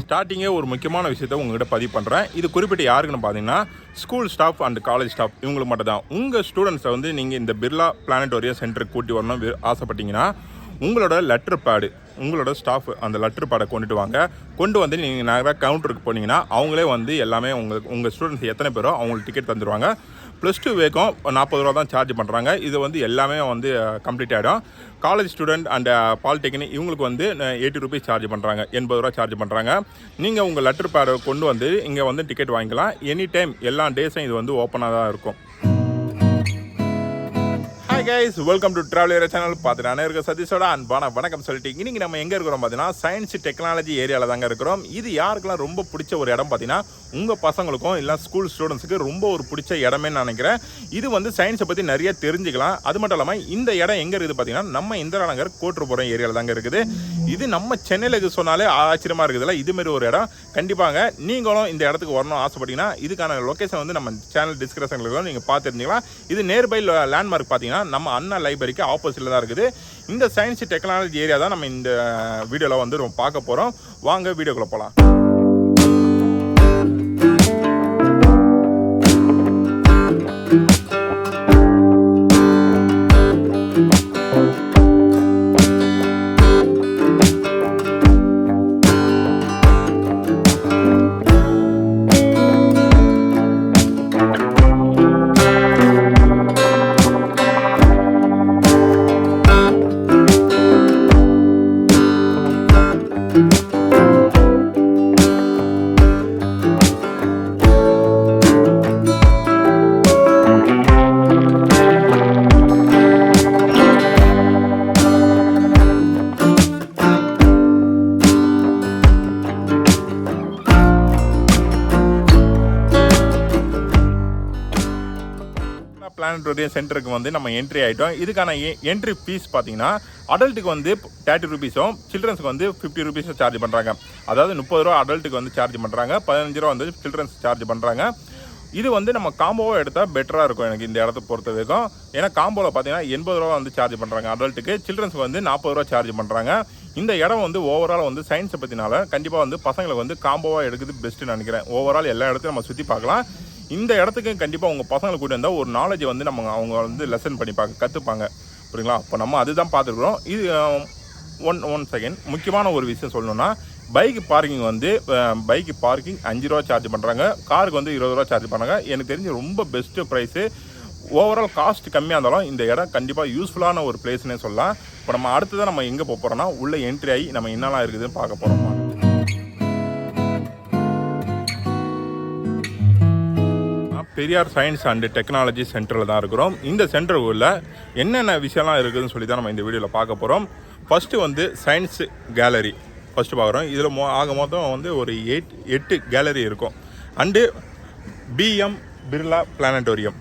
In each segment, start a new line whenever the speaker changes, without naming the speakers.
ஸ்டார்டிங்கே ஒரு முக்கியமான விஷயத்தை உங்கள்கிட்ட பதிவு பண்ணுறேன். இது குறிப்பிட்டு யாருக்குன்னு பார்த்தீங்கன்னா school staff and college staff இவங்களுக்கு மட்டும் தான். உங்கள் ஸ்டூடெண்ட்ஸை வந்து நீங்கள் இந்த பிர்லா பிளானட்டோரியம் சென்டருக்கு கூட்டி வரணும் ஆசைப்பட்டீங்கன்னா உங்களோட லெட்டர் பேடு, உங்களோட ஸ்டாஃப் அந்த லெட்டர் பேடை கொண்டுட்டு வாங்க. கொண்டு வந்து நீங்கள் நேராக கவுண்டருக்கு போனீங்கன்னா அவங்களே வந்து எல்லாமே உங்கள் ஸ்டூடெண்ட்ஸ் எத்தனை பேரோ அவங்களுக்கு டிக்கெட் தந்துடுவாங்க. +2 வேக்கும் 40 ரூபா தான் சார்ஜ் பண்ணுறாங்க. இது வந்து எல்லாமே வந்து கம்ப்ளீட் ஆகிடும். காலேஜ் ஸ்டூடெண்ட் அண்ட் பாலிடெக்னிக் இவங்களுக்கு வந்து 80 ரூபீஸ் சார்ஜ் பண்ணுறாங்க, 80 ரூபா சார்ஜ் பண்ணுறாங்க. நீங்கள் உங்கள் லெட்டர் பேடை கொண்டு வந்து இங்கே வந்து டிக்கெட் வாங்கிக்கலாம். எனி டைம் எல்லா டேஸும் இது வந்து ஓப்பனாக தான் இருக்கும். Hi guys, welcome to traveller channel. பார்த்துட்டு அனைவருக்கு சதீஷோட அன்பான வணக்கம் சொல்லிட்டு இன்றைக்கி நம்ம எங்கே இருக்கிறோம் பார்த்தீங்கன்னா சயின்ஸ் டெக்னாலஜி ஏரியாவில் தாங்க இருக்கிறோம். இது யாருக்கெல்லாம் ரொம்ப பிடிச்ச ஒரு இடம் பார்த்தீங்கன்னா உங்கள் பசங்களுக்கும் இல்லை ஸ்கூல் ஸ்டூடெண்ட்ஸுக்கு ரொம்ப ஒரு பிடிச்ச இடமே நினைக்கிறேன். இது வந்து சயின்ஸை பற்றி நிறைய தெரிஞ்சுக்கலாம். அது மட்டும் இல்லாமல் இந்த இடம் எங்கே இருக்குது பார்த்தீங்கன்னா நம்ம இந்திரா நகர் கோட்டுப்புறம் ஏரியாவில் தாங்க இருக்குது. இது நம்ம சென்னையில் சொன்னாலே ஆச்சரியமாக இருக்குதுல்ல. இதுமாரி ஒரு இடம் கண்டிப்பாங்க நீங்களும் இந்த இடத்துக்கு வரணும் ஆசைப்பட்டீங்கன்னா இதுக்கான லொக்கேஷன் வந்து நம்ம சேனல் டிஸ்கிரிப்ஷனில் நீங்கள் பார்த்து தெரிஞ்சுக்கலாம். இது நியர்பை லேண்ட்மார்க் பார்த்தீங்கன்னா நம்ம அண்ணா லைப்ரரிக்கு ஆப்போசிட்டில் தான் இருக்குது. இந்த சயின்ஸ் டெக்னாலஜி ஏரியா தான் நம்ம இந்த வீடியோவில் வந்து ரொம்ப பார்க்க போகிறோம். வாங்க வீடியோக்குள்ளே போகலாம். பிளானட்டோரியம் சென்டருக்கு வந்து நம்ம என்ட்ரி ஆகிட்டோம். இதுக்கான என்ட்ரி ஃபீஸ் பார்த்தீங்கன்னா அடல்ட்டுக்கு வந்து 30 ரூபீஸும் சில்ட்ரன்ஸுக்கு வந்து 50 ரூபீஸும் சார்ஜ் பண்ணுறாங்க. அதாவது 30 ரூபா அடல்ட்டுக்கு வந்து சார்ஜ் பண்ணுறாங்க, 15 ரூபா வந்து சில்ட்ரன்ஸ் சார்ஜ் பண்ணுறாங்க. இது வந்து நம்ம காம்போவாக எடுத்தால் பெட்டராக இருக்கும் எனக்கு இந்த இடத்த பொறுத்த வரைக்கும். ஏன்னா காம்போவில் பார்த்தீங்கன்னா 80 ரூபா வந்து சார்ஜ் பண்ணுறாங்க அடல்ட்டுக்கு, சில்ட்ரன்ஸுக்கு வந்து 40 ரூபா சார்ஜ் பண்ணுறாங்க. இந்த இடம் வந்து ஓவரால் வந்து சயின்ஸை பற்றினால கண்டிப்பாக வந்து பசங்களுக்கு வந்து காம்போவாக எடுக்குது பெஸ்ட்டுன்னு நினைக்கிறேன். ஓவரால் எல்லா இடத்தையும் நம்ம சுற்றி பார்க்கலாம். இந்த இடத்துக்கு கண்டிப்பாக உங்கள் பசங்களை கூட இருந்தால் ஒரு நாலேஜ் வந்து அவங்க வந்து லெசன் பண்ணிப்பாங்க, கற்றுப்பாங்க. புரியுங்களா? அப்போ நம்ம அதுதான் பார்த்துருக்குறோம். இது ஒன் செகண்ட் முக்கியமான ஒரு விஷயம் சொல்லணும்னா பைக் பார்க்கிங் வந்து பைக்கு பார்க்கிங் 5 ரூபா சார்ஜ் பண்ணுறாங்க, காருக்கு வந்து 20 ரூபா சார்ஜ் பண்ணுறாங்க. எனக்கு தெரிஞ்சு ரொம்ப பெஸ்ட்டு ப்ரைஸு. ஓவரால் காஸ்ட் கம்மியாக இருந்தாலும் இந்த இடம் கண்டிப்பாக யூஸ்ஃபுல்லான ஒரு பிளேஸ்னே சொல்லலாம். இப்போ நம்ம அடுத்ததான் நம்ம எங்கே போகிறோம்னா உள்ளே என்ட்ரி ஆகி நம்ம என்னெல்லாம் இருக்குதுன்னு பார்க்க போகிறோம். பெரியார் சயின்ஸ் அண்ட் டெக்னாலஜி சென்டரில் தான் இருக்கிறோம். இந்த சென்டருக்குள்ள என்னென்ன விஷயம்லாம் இருக்குதுன்னு சொல்லி தான் நம்ம இந்த வீடியோவில் பார்க்க போகிறோம். ஃபஸ்ட்டு வந்து சயின்ஸ் கேலரி ஃபஸ்ட்டு பார்க்குறோம். இதில் ஆக மொத்தம் வந்து ஒரு 8 கேலரி இருக்கும். அண்டு பிஎம் பிர்லா பிளானட்டோரியம்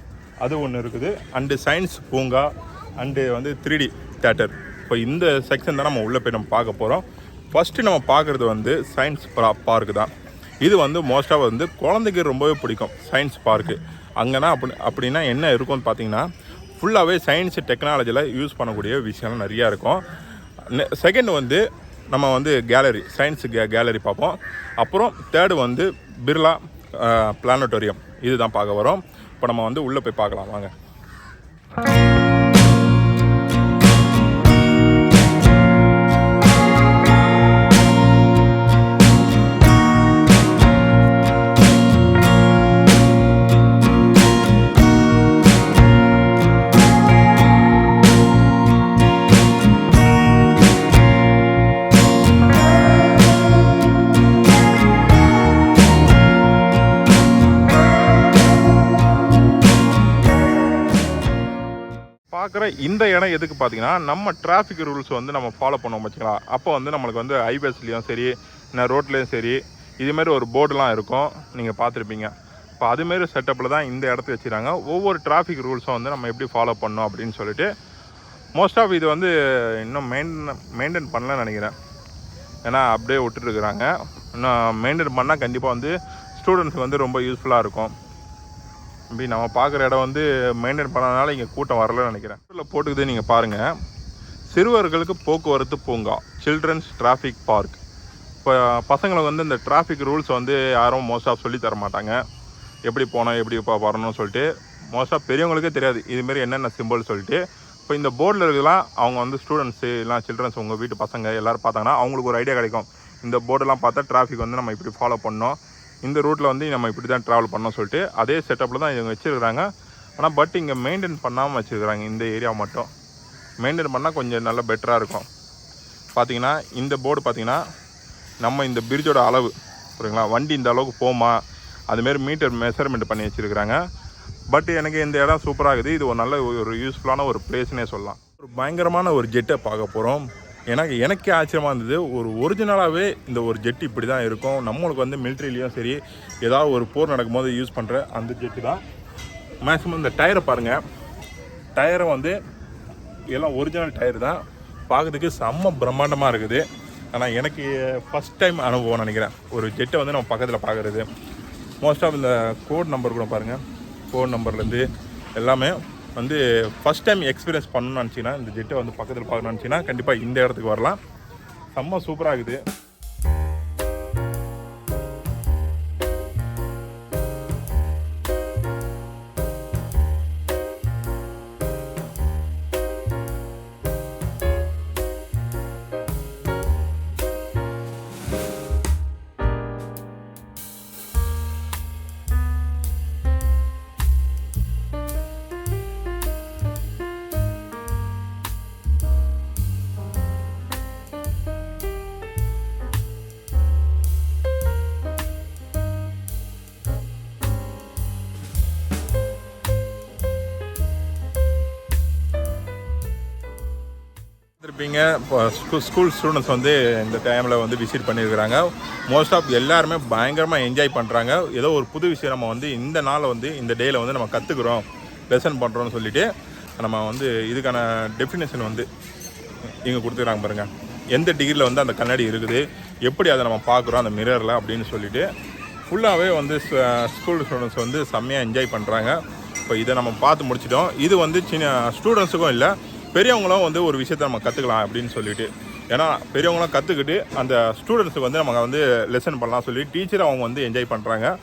அது ஒன்று இருக்குது. அண்டு சயின்ஸ் பூங்கா அண்டு வந்து 3D தேட்டர். இப்போ இந்த செக்ஷன் தான் நம்ம உள்ளே போய் நம்ம பார்க்க போகிறோம். ஃபஸ்ட்டு நம்ம பார்க்குறது வந்து சயின்ஸ் பார்க்கு தான். இது வந்து மோஸ்ட்டாக வந்து குழந்தைக்கு ரொம்பவே பிடிக்கும் சயின்ஸ் பார்க்கு. அங்கேனா அப்படின்னா என்ன இருக்கும்னு பார்த்தீங்கன்னா ஃபுல்லாகவே சயின்ஸ் டெக்னாலஜியில் யூஸ் பண்ணக்கூடிய விஷயம்லாம் நிறையா இருக்கும். செகண்ட் வந்து நம்ம வந்து கேலரி சயின்ஸ் கேலரி பார்ப்போம். அப்புறம் தேர்டு வந்து பிர்லா பிளானட்டோரியம் இது தான் பார்க்க வரோம். இப்போ நம்ம வந்து உள்ளே போய் பார்க்கலாம் வாங்க. பார்க்குற இந்த இடம் எதுக்கு பார்த்தீங்கன்னா நம்ம டிராஃபிக் ரூல்ஸ் வந்து நம்ம ஃபாலோ பண்ணோம் வச்சுக்கலாம். அப்போ வந்து நம்மளுக்கு வந்து ஹைவேஸ்லேயும் சரி இல்லை ரோட்லேயும் சரி இதுமாரி ஒரு போர்டுலாம் இருக்கும், நீங்கள் பார்த்துருப்பீங்க. இப்போ அதுமாரி செட்டப்பில் தான் இந்த இடத்த வச்சுருக்காங்க. ஒவ்வொரு டிராஃபிக் ரூல்ஸும் வந்து நம்ம எப்படி ஃபாலோ பண்ணோம் அப்படின்னு சொல்லிட்டு மோஸ்ட் ஆஃப் இது வந்து இன்னும் மெயின்டைன் பண்ணலன்னு நினைக்கிறேன். ஏன்னா அப்படியே விட்டுருக்குறாங்க. இன்னும் மெயின்டைன் பண்ணால் கண்டிப்பாக வந்து ஸ்டூடெண்ட்ஸுக்கு வந்து ரொம்ப யூஸ்ஃபுல்லாக இருக்கும். இப்படி நம்ம பார்க்குற இடம் வந்து மெயின்டைன் பண்ணதுனால இங்கே கூட்டம் வரலன்னு நினைக்கிறேன். இதில் போட்டுக்குது நீங்கள் பாருங்கள், சிறுவர்களுக்கு போக்குவரத்து பூங்கா, சில்ட்ரன்ஸ் டிராஃபிக் பார்க். இப்போ பசங்களுக்கு வந்து இந்த டிராஃபிக் ரூல்ஸ் வந்து யாரும் மோஸ்ட்டாக சொல்லி தர மாட்டாங்க. எப்படி போனால் எப்படி இப்போ வரணும்னு சொல்லிட்டு மோஸ்ட்டாக பெரியவங்களுக்கே தெரியாது இதுமாரி என்னென்ன சிம்பிள் சொல்லிட்டு. இப்போ இந்த போர்டில் இருக்கலாம் அவங்க வந்து ஸ்டூடெண்ட்ஸு இல்லை சில்ட்ரன்ஸ் உங்கள் வீட்டு பசங்க எல்லோரும் பார்த்தாங்கன்னா அவங்களுக்கு ஒரு ஐடியா கிடைக்கும். இந்த போர்டெல்லாம் பார்த்தா டிராஃபிக் வந்து நம்ம இப்படி ஃபாலோ பண்ணோம், இந்த ரூட்டில் வந்து நம்ம இப்படி தான் ட்ராவல் பண்ணோம் சொல்லிட்டு அதே செட்டப்பில் தான் இவங்க வச்சுருக்குறாங்க. ஆனால் பட் இங்கே மெயின்டைன் பண்ணாமல் வச்சுருக்குறாங்க. இந்த ஏரியா மட்டும் மெயின்டைன் பண்ணால் கொஞ்சம் நல்லா பெட்டராக இருக்கும். பார்த்தீங்கன்னா இந்த போர்டு பார்த்தீங்கன்னா நம்ம இந்த பிரிட்ஜோட அளவு சரிங்களா, வண்டி இந்த அளவுக்கு போமா அதுமாரி மீட்டர் மெஷர்மெண்ட் பண்ணி வச்சுருக்குறாங்க. பட் எனக்கு இந்த இடம் சூப்பராக இருக்குது. இது ஒரு நல்ல ஒரு யூஸ்ஃபுல்லான ஒரு பிளேஸ்னே சொல்லலாம். ஒரு பயங்கரமான ஒரு ஜெட்டை பார்க்க போகிறோம். எனக்கே ஆச்சரியமாக இருந்தது. ஒரு ஒரிஜினலாகவே இந்த ஒரு ஜெட்டு இப்படி தான் இருக்கும். நம்மளுக்கு வந்து மிலிட்ரிலையும் சரி ஏதாவது ஒரு போர் நடக்கும்போது யூஸ் பண்ணுற அந்த ஜெட்டு தான். மேக்ஸிமம் இந்த டயரை பாருங்கள், டயரை வந்து எல்லாம் ஒரிஜினல் டயர் தான். பார்க்குறதுக்கு செம்ம பிரம்மாண்டமாக இருக்குது. ஆனால் எனக்கு ஃபஸ்ட் டைம் அனுபவம் நினைக்கிறேன் ஒரு ஜெட்டை வந்து நம்ம பக்கத்தில் பார்க்குறது. மோஸ்ட் ஆஃப் இந்த கோட் நம்பர் கூட பாருங்கள், கோட் நம்பர்லேருந்து எல்லாமே வந்து ஃபஸ்ட் டைம் எக்ஸ்பீரியன்ஸ் பண்ணணும்னு நினச்சிங்கன்னா இந்த ஜெட்டை வந்து பக்கத்தில் பார்க்கணும்னு நினச்சிங்கன்னா கண்டிப்பாக இந்த இடத்துக்கு வரலாம். செம்ம சூப்பராக இருக்குது. இருப்பீங்க இப்போ ஸ்கூல் ஸ்டூடெண்ட்ஸ் வந்து இந்த டைமில் வந்து விசிட் பண்ணியிருக்கிறாங்க. மோஸ்ட் ஆஃப் எல்லாருமே பயங்கரமாக என்ஜாய் பண்ணுறாங்க. ஏதோ ஒரு புது விஷயம் நம்ம வந்து இந்த நாளை வந்து இந்த டேயில் வந்து நம்ம கற்றுக்குறோம், லெசன் பண்ணுறோன்னு சொல்லிவிட்டு நம்ம வந்து இதுக்கான டெஃபினேஷன் வந்து இங்கே கொடுத்துக்கிறாங்க பாருங்கள். எந்த டிகிரியில் வந்து அந்த கண்ணாடி இருக்குது, எப்படி அதை நம்ம பார்க்குறோம் அந்த மிரரில் அப்படின்னு சொல்லிவிட்டு ஃபுல்லாகவே வந்து ஸ்கூல் ஸ்டூடெண்ட்ஸ் வந்து செம்மையாக என்ஜாய் பண்ணுறாங்க. இப்போ இதை நம்ம பார்த்து முடிச்சிட்டோம். இது வந்து சின்ன ஸ்டூடெண்ட்ஸுக்கும் இல்லை பெரியவங்களும் வந்து ஒரு விஷயத்தை நம்ம கற்றுக்கலாம் அப்படின்னு சொல்லிட்டு. ஏன்னா பெரியவங்களாம் கற்றுக்கிட்டு அந்த ஸ்டூடெண்ட்ஸுக்கு வந்து நம்ம வந்து லெசன் பண்ணலாம் சொல்லி டீச்சரை அவங்க வந்து என்ஜாய் பண்ணுறாங்க.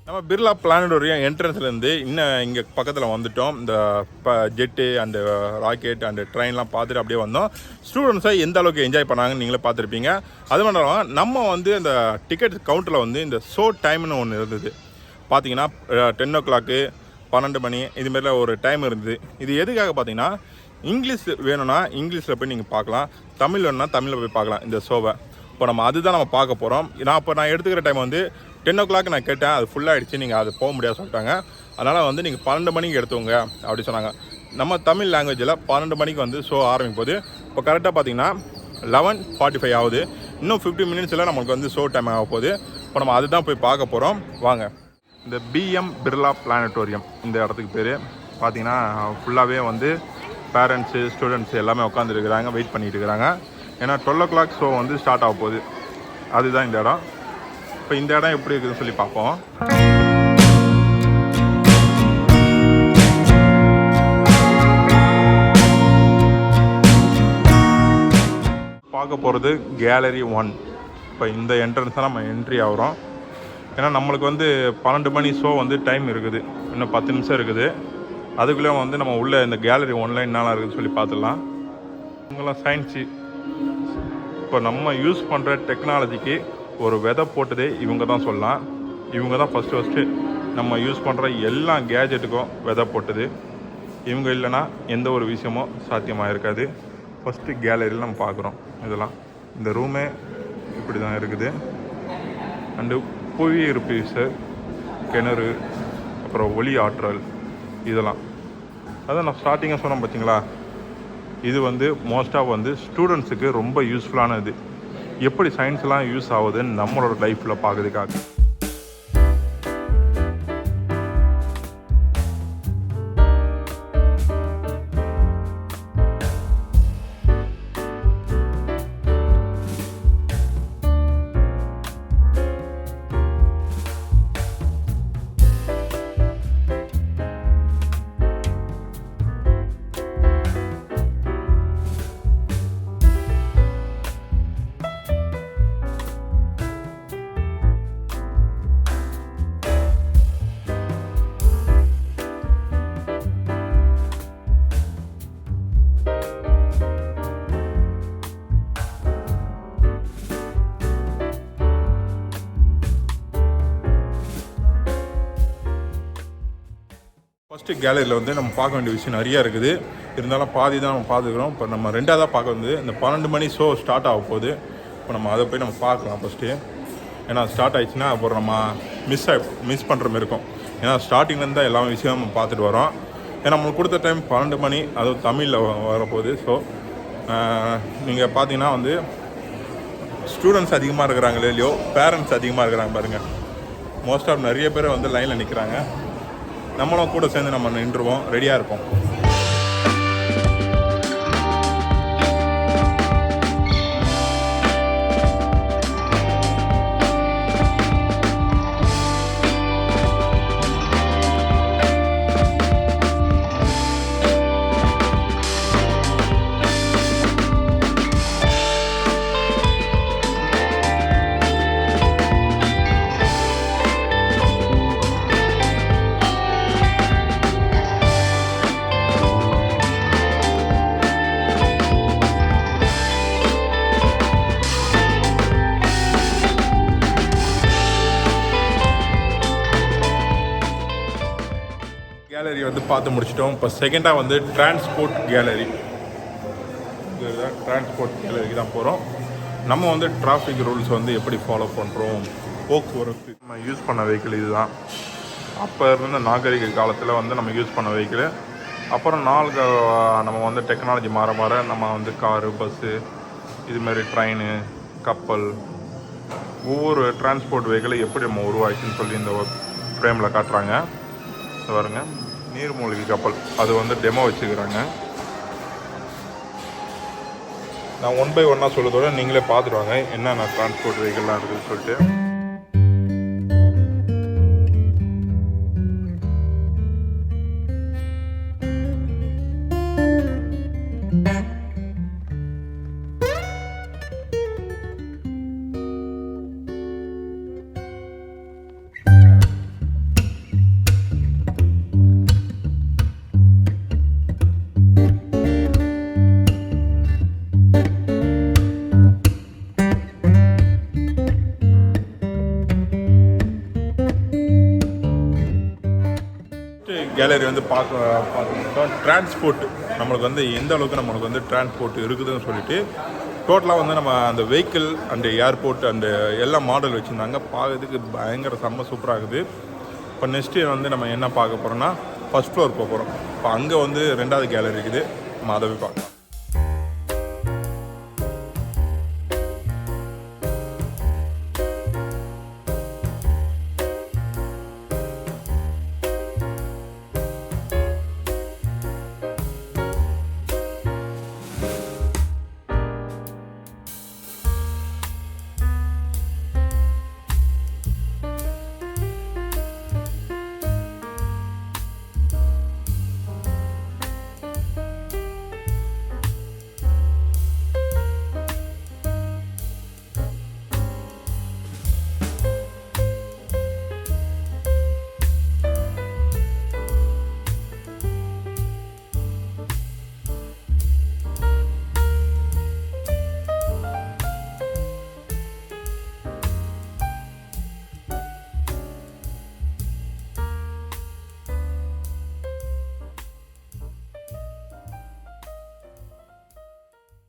நம்ம பிர்லா பிளானட்டோரியம் என்ட்ரன்ஸ்லேருந்து இன்னும் இங்கே பக்கத்தில் வந்துட்டோம். இந்த ஜெட்டு அந்த ராக்கெட் அந்த ட்ரெயின்லாம் பார்த்துட்டு அப்படியே வந்தோம். ஸ்டூடெண்ட்ஸை எந்த அளவுக்கு என்ஜாய் பண்ணாங்கன்னு நீங்களே பார்த்துருப்பீங்க. அது மட்டும் இல்லாமல் நம்ம வந்து இந்த டிக்கெட் கவுண்டரில் வந்து இந்த ஷோ டைம்னு ஒன்று இருந்தது. பார்த்தீங்கன்னா 10 o'clock 12 மணி இதுமாரிலாம் ஒரு டைம் இருந்தது. இது எதுக்காக பார்த்தீங்கன்னா இங்கிலீஷ் வேணும்னா இங்கிலீஷில் போய் நீங்கள் பார்க்கலாம், தமிழ் வேணும்னா தமிழில் போய் பார்க்கலாம் இந்த ஷோவை. இப்போ நம்ம அதுதான் நம்ம பார்க்க போகிறோம். நான் எடுத்துக்கிற டைம் வந்து 10 o'clock நான் கேட்டேன், அது ஃபுல்லாகிடுச்சு, நீங்கள் அது போக முடியாது சொல்லிட்டாங்க. அதனால் வந்து நீங்கள் 12 மணிக்கு எடுத்துவோங்க அப்படி சொன்னாங்க. நம்ம தமிழ் லாங்குவேஜில் 12 மணிக்கு வந்து ஷோ ஆரம்பிக்கும் போது இப்போ கரெக்டாக பார்த்தீங்கன்னா 11:45 ஆகுது. இன்னும் 15 minutesல நம்மளுக்கு வந்து ஷோ டைம் ஆக போகுது. இப்போ நம்ம அதுதான் போய் பார்க்க போகிறோம். வாங்க. இந்த பிர்லா பிளானட்டோரியம் இந்த இடத்துக்கு பேர். பார்த்தீங்கன்னா ஃபுல்லாகவே வந்து பேரண்ட்ஸு ஸ்டூடெண்ட்ஸு எல்லாமே உட்காந்துருக்குறாங்க, வெயிட் பண்ணிகிட்டு இருக்கிறாங்க. ஏன்னா 12 o'clock ஷோ வந்து ஸ்டார்ட் ஆக போகுது. அதுதான் இந்த இடம். இப்போ இந்த இடம் எப்படி இருக்குதுன்னு சொல்லி பார்ப்போம். பார்க்க போகிறது கேலரி 1. இப்போ இந்த என்ட்ரன்ஸை நம்ம என்ட்ரி ஆகிறோம். ஏன்னா நம்மளுக்கு வந்து 12 மணி ஷோ வந்து டைம் இருக்குது, இன்னும் 10 நிமிஷம் இருக்குது. அதுக்குள்ளே வந்து நம்ம உள்ள இந்த கேலரி 1ல என்னெல்லாம் இருக்குதுன்னு சொல்லி பார்த்துடலாம். இவங்கெல்லாம் சயின்ஸு. இப்போ நம்ம யூஸ் பண்ணுற டெக்னாலஜிக்கு ஒரு விதை போட்டதே இவங்க தான் சொல்லலாம். இவங்க தான் ஃபஸ்ட்டு நம்ம யூஸ் பண்ணுற எல்லா கேஜெட்டுக்கும் விதை போட்டது. இவங்க இல்லைன்னா எந்த ஒரு விஷயமும் சாத்தியமாக இருக்காது. ஃபஸ்ட்டு கேலரியில் நம்ம பார்க்குறோம். இதெல்லாம் இந்த ரூமே இப்படி தான் இருக்குது. அண்டு புவியீர்ப்பு விசை, கிணறு, அப்புறம் ஒளி ஆற்றல், இதெல்லாம் அதான் நான் ஸ்டார்டிங்காக சொன்னேன் பார்த்தீங்களா. இது வந்து மோஸ்ட்டாக வந்து ஸ்டூடெண்ட்ஸுக்கு ரொம்ப யூஸ்ஃபுல்லானது. எப்படி சயின்ஸ்லாம் யூஸ் ஆகுதுன்னு நம்மளோட லைஃப்பில் பார்க்குறதுக்காக. நெக்ஸ்ட்டு கேலரியில் வந்து நம்ம பார்க்க வேண்டிய விஷயம் நிறையா இருக்குது. இருந்தாலும் பாதி தான் நம்ம பார்த்துக்கிறோம். இப்போ நம்ம 2ஆவதாக பார்க்க வந்து இந்த 12 மணி ஷோ ஸ்டார்ட் ஆக போகுது. இப்போ நம்ம அதை போய் நம்ம பார்க்கலாம் ஃபஸ்ட்டு. ஏன்னா ஸ்டார்ட் ஆகிடுச்சுன்னா அப்புறம் நம்ம மிஸ் பண்ணுற மாதிரி இருக்கும். ஏன்னா ஸ்டார்டிங்லேருந்து தான் எல்லா விஷயமும் நம்ம பார்த்துட்டு வரோம். ஏன்னா நம்மளுக்கு கொடுத்த டைம் 12 மணி, அதுவும் தமிழில் வரப்போகுது. ஸோ நீங்கள் பார்த்தீங்கன்னா வந்து ஸ்டூடெண்ட்ஸ் அதிகமாக இருக்கிறாங்களே இல்லையோ, பேரண்ட்ஸ் அதிகமாக இருக்கிறாங்க பாருங்கள். மோஸ்ட் ஆஃப் நிறைய பேர் வந்து லைனில் நிற்கிறாங்க. நம்மளும் கூட சேர்ந்து நம்ம நின்றுவோம், ரெடியாக இருப்போம். கேலரி வந்து பார்த்து முடிச்சிட்டோம். இப்போ செகண்டாக வந்து டிரான்ஸ்போர்ட் கேலரி. இதுதான் டிரான்ஸ்போர்ட் கேலரிக்கு தான் போகிறோம். நம்ம வந்து டிராஃபிக் ரூல்ஸ் வந்து எப்படி ஃபாலோ பண்ணுறோம், போக்குவரத்து நம்ம யூஸ் பண்ண வெஹிக்கிள் இதுதான். அப்போ இருந்த நாகரிக காலத்தில் வந்து நம்ம யூஸ் பண்ண வெஹிக்கிள். அப்புறம் நம்ம வந்து டெக்னாலஜி மாற மாற நம்ம வந்து காரு, பஸ்ஸு, இதுமாரி ட்ரெயின், கப்பல், ஒவ்வொரு டிரான்ஸ்போர்ட் வெஹிக்கிளை எப்படி நம்ம உருவாக்கின்னு சொல்லி இந்த ஃப்ரேமில் காட்டுறாங்க. பாருங்க, நீர்மூழ்கி கப்பல் அது வந்து டெமோ வச்சுக்கிறாங்க. நான் 1 by 1 சொல்லுறதோட நீங்களே பார்த்துட்டு வாங்க என்னென்ன டிரான்ஸ்போர்ட் வெஹிக்கிள்லாம் இருக்குதுன்னு சொல்லிட்டு. கேலரி வந்து பார்த்துக்கிட்டோம். டிரான்ஸ்போர்ட் நம்மளுக்கு வந்து எந்த அளவுக்கு நம்மளுக்கு வந்து டிரான்ஸ்போர்ட் இருக்குதுன்னு சொல்லிட்டு டோட்டலாக வந்து நம்ம அந்த வெஹிக்கிள் அண்டு ஏர்போர்ட் அண்டு எல்லா மாடல் வச்சுருந்தாங்க. பார்க்கறதுக்கு பயங்கர செம்ம சூப்பராக இருக்குது. இப்போ நெக்ஸ்ட்டு வந்து நம்ம என்ன பார்க்க போகிறோம்னா ஃபஸ்ட் ஃப்ளோர் போக போகிறோம். இப்போ அங்கே வந்து 2வது கேலரி இருக்குது. நம்ம அதை போய் பார்க்கலாம்.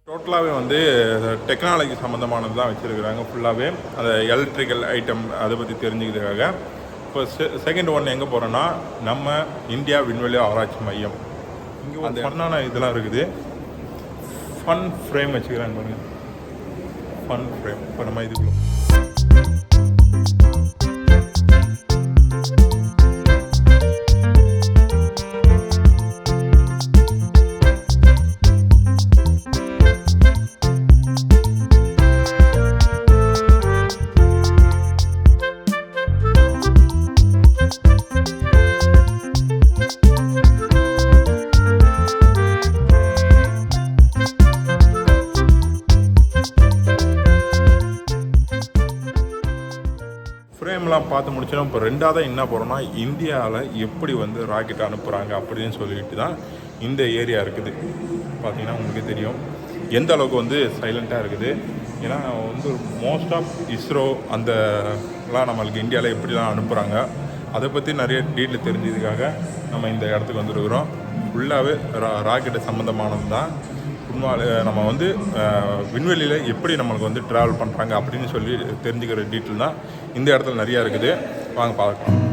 டோட்டலாகவே வந்து டெக்னாலஜி சம்மந்தமானது தான் வச்சுருக்கிறாங்க. ஃபுல்லாகவே அந்த எலக்ட்ரிக்கல் ஐட்டம் அதை பற்றி தெரிஞ்சுக்கிறதுக்காக. இப்போ செகண்ட் ஒன் எங்கே போகிறோன்னா நம்ம இந்தியா விண்வெளி ஆராய்ச்சி மையம். இங்கே அந்த ஃபன்னான இதெல்லாம் இருக்குது. ஃபன் ஃப்ரேம் வச்சுக்கிறாங்க பாருங்கள், ஃபன் ஃப்ரேம். இப்போ நம்ம இதுக்குள்ள ஃப்ரேம்லாம் பார்த்து முடிச்சிடும். இப்போ 2வது என்ன போகிறோம்னா இந்தியாவில் எப்படி வந்து ராக்கெட் அனுப்புகிறாங்க அப்படின்னு சொல்லிட்டு தான் இந்த ஏரியா இருக்குது. பார்த்திங்கன்னா உங்களுக்கு தெரியும் எந்த அளவுக்கு வந்து சைலண்ட்டாக இருக்குது. ஏன்னா வந்து மோஸ்ட் ஆஃப் இஸ்ரோ அந்தலாம் நம்மளுக்கு இந்தியாவில் எப்படிலாம் அனுப்புகிறாங்க அதை பற்றி நிறைய டீட்டெயில் தெரிஞ்சதுக்காக நம்ம இந்த இடத்துக்கு வந்துருக்குறோம். ஃபுல்லாகவே ராக்கெட்டு சம்மந்தமானது தான். நம்ம வந்து விண்வெளியில் எப்படி நம்மளுக்கு வந்து ட்ராவல் பண்ணுறாங்க அப்படின்னு சொல்லி தெரிஞ்சுக்கிற டீட்டெயில் தான் இந்த இடத்துல நிறையா இருக்குது. வாங்க பார்க்கலாம்.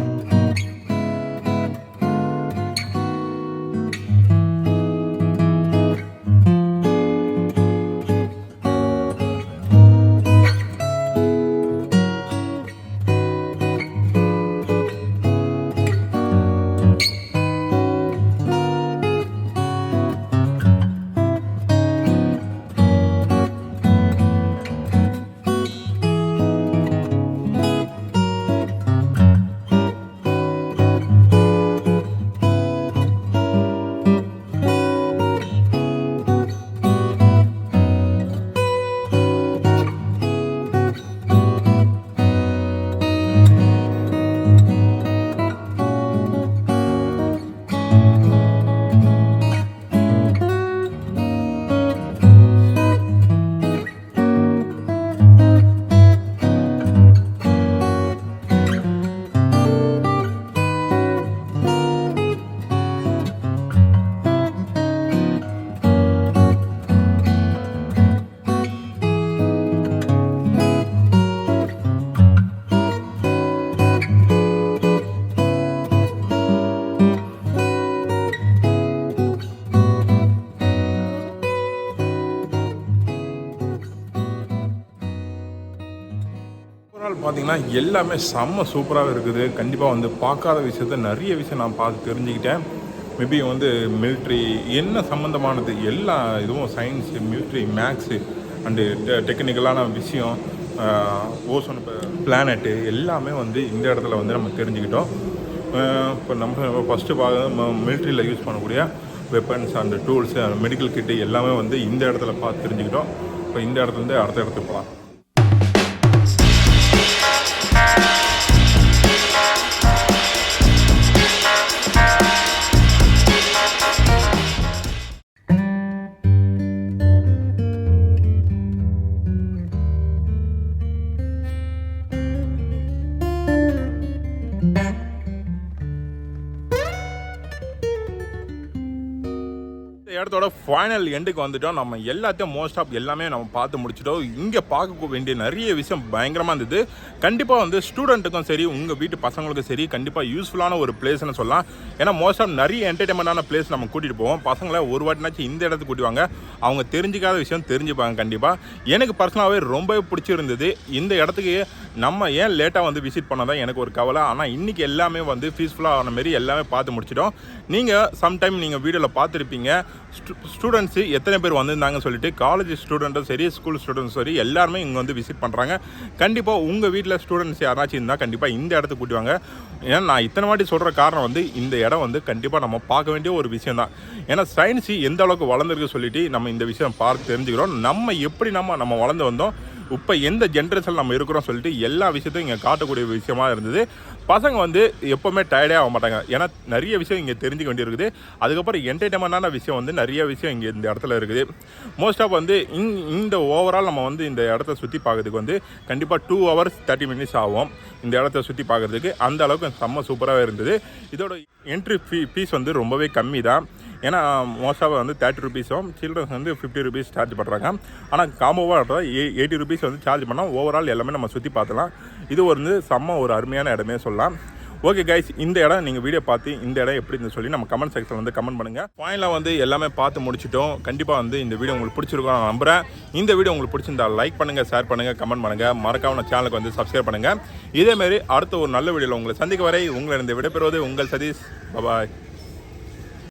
பார்த்தீங்கன்னா எல்லாமே செம்ம சூப்பராகவே இருக்குது. கண்டிப்பாக வந்து பார்க்காத விஷயத்த நிறைய விஷயம் நான் பார்த்து தெரிஞ்சுக்கிட்டேன். மேபி வந்து மிலிட்ரி என்ன சம்மந்தமானது எல்லா இதுவும் சயின்ஸு, மிலிட்ரி, மேக்ஸு அண்டு டெக்னிக்கலான விஷயம், ஓசோன் பிளானெட்டு எல்லாமே வந்து இந்த இடத்துல வந்து நம்ம தெரிஞ்சுக்கிட்டோம். இப்போ நம்ம ஃபஸ்ட்டு மிலிட்ரியில் யூஸ் பண்ணக்கூடிய வெப்பன்ஸ் அண்டு டூல்ஸு, மெடிக்கல் கிட்டு எல்லாமே வந்து இந்த இடத்துல பார்த்து தெரிஞ்சுக்கிட்டோம். இப்போ இந்த இடத்துலேருந்து அடுத்த இடத்துக்கு போகலாம். இடத்தோட ஃபைனல் எண்டுக்கு வந்துட்டோம். நம்ம எல்லாத்தையும் மோஸ்ட் ஆஃப் எல்லாமே நம்ம பார்த்து முடிச்சிட்டோம். இங்கே பார்க்க வேண்டிய நிறைய விஷயம் பயங்கரமாக இருந்தது. கண்டிப்பாக வந்து ஸ்டூடெண்ட்டுக்கும் சரி, உங்கள் வீட்டு பசங்களுக்கும் சரி, கண்டிப்பாக யூஸ்ஃபுல்லான ஒரு பிளேஸ்னு சொல்லலாம். ஏன்னா மோஸ்ட் ஆஃப் நிறைய என்டர்டைன்மெண்டான பிளேஸ் நம்ம கூட்டிகிட்டு போவோம். பசங்களை ஒரு வாட்டினாச்சும் இந்த இடத்துக்கு கூட்டிவாங்க, அவங்க தெரிஞ்சிக்காத விஷயம் தெரிஞ்சுப்பாங்க. கண்டிப்பாக எனக்கு பர்சனலாகவே ரொம்பவே பிடிச்சிருந்தது. இந்த இடத்துக்கு நம்ம ஏன் லேட்டாக வந்து விசிட் பண்ணதான் எனக்கு ஒரு கவலை. ஆனால் இன்றைக்கி எல்லாமே வந்து பீஸ்ஃபுல்லாக ஆன மாரி எல்லாமே பார்த்து முடிச்சிட்டோம். நீங்கள் சம்டைம் நீங்கள் வீடியோவில் பார்த்துருப்பீங்க ஸ்டூடெண்ட்ஸு எத்தனை பேர் வந்திருந்தாங்கன்னு சொல்லிட்டு. காலேஜ் ஸ்டூடெண்ட்டும் சரி, ஸ்கூல் ஸ்டூடெண்ட்ஸும் சரி, எல்லாருமே இங்கே வந்து விசிட் பண்ணுறாங்க. கண்டிப்பாக உங்கள் வீட்டில் ஸ்டூடெண்ட்ஸ் யாராச்சும் இருந்தால் கண்டிப்பாக இந்த இடத்துக்கு கூட்டிவாங்க. ஏன்னா நான் இத்தனை வாட்டி சொல்கிற காரணம் வந்து இந்த இடம் வந்து கண்டிப்பாக நம்ம பார்க்க வேண்டிய ஒரு விஷயம் தான். ஏன்னா சயின்ஸு எந்த அளவுக்கு வளர்ந்துருக்கு சொல்லிட்டு நம்ம இந்த விஷயம் பார்த்து தெரிஞ்சுக்கிறோம். நம்ம எப்படி நம்ம வளர்ந்து வந்தோம், இப்போ எந்த ஜென்ரேஷன் நம்ம இருக்கிறோம் சொல்லிட்டு எல்லா விஷயத்தையும் இங்கே காட்டக்கூடிய விஷயமா இருந்தது. பசங்க வந்து எப்போவுமே டயர்டே ஆக மாட்டாங்க. ஏன்னா நிறைய விஷயம் இங்கே தெரிஞ்சுக்க வேண்டியிருக்குது. அதுக்கப்புறம் என்டர்டைன்மெண்டான விஷயம் வந்து நிறைய விஷயம் இங்கே இந்த இடத்துல இருக்குது. மோஸ்ட் ஆஃப் வந்து இந்த ஓவரால் நம்ம வந்து இந்த இடத்த சுற்றி பார்க்கறதுக்கு வந்து கண்டிப்பாக 2 hours 30 minutes ஆகும் இந்த இடத்த சுற்றி பார்க்குறதுக்கு. அந்த அளவுக்கு செம்ம சூப்பராகவே இருந்தது. இதோட என்ட்ரி ஃபீஸ் வந்து ரொம்பவே கம்மி தான். ஏன்னா மோஸ்ட்டாக வந்து 30 rupees-உம் சில்ட்ரன்ஸ் வந்து 50 rupees சார்ஜ் பண்ணுறாங்க. ஆனால் காம்போவாக 80 rupees வந்து சார்ஜ் பண்ணால் ஓவரால் எல்லாமே நம்ம சுற்றி பார்த்துலாம். இது வந்து செம்ம ஒரு அருமையான இடமே சொல்லலாம். ஓகே கைஸ், இந்த இடம் நீங்கள் வீடியோ பார்த்து இந்த இடம் எப்படின்னு சொல்லி நம்ம கமெண்ட் செக்ஷனில் வந்து கமெண்ட் பண்ணுங்கள். ஃபைனலாக வந்து எல்லாமே பார்த்து முடிச்சிட்டோம். கண்டிப்பாக வந்து இந்த வீடியோ உங்களுக்கு பிடிச்சிருக்கும் நான் நம்புகிறேன். இந்த வீடியோ உங்களுக்கு பிடிச்சிருந்தா லைக் பண்ணுங்கள், ஷேர் பண்ணுங்கள், கமெண்ட் பண்ணுங்கள். மறக்காம சேனலுக்கு வந்து சப்ஸ்கிரைப் பண்ணுங்கள். இதேமாரி அடுத்த ஒரு நல்ல வீடியோவில் உங்களை சந்திக்க வரை உங்களை இந்த விடைபெறுவது உங்கள் சதீஷ். பாய்.